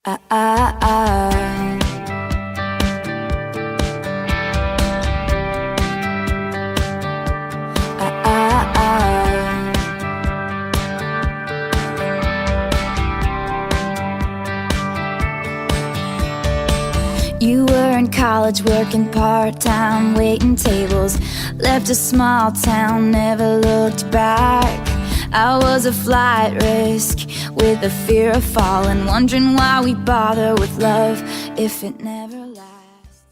Ah, ah, ah. Ah, ah, ah. You were in college working part-time, waiting tables. Left a small town, never looked back. I was a flight risk with the fear of falling, wondering why we bother with love if it never lasts.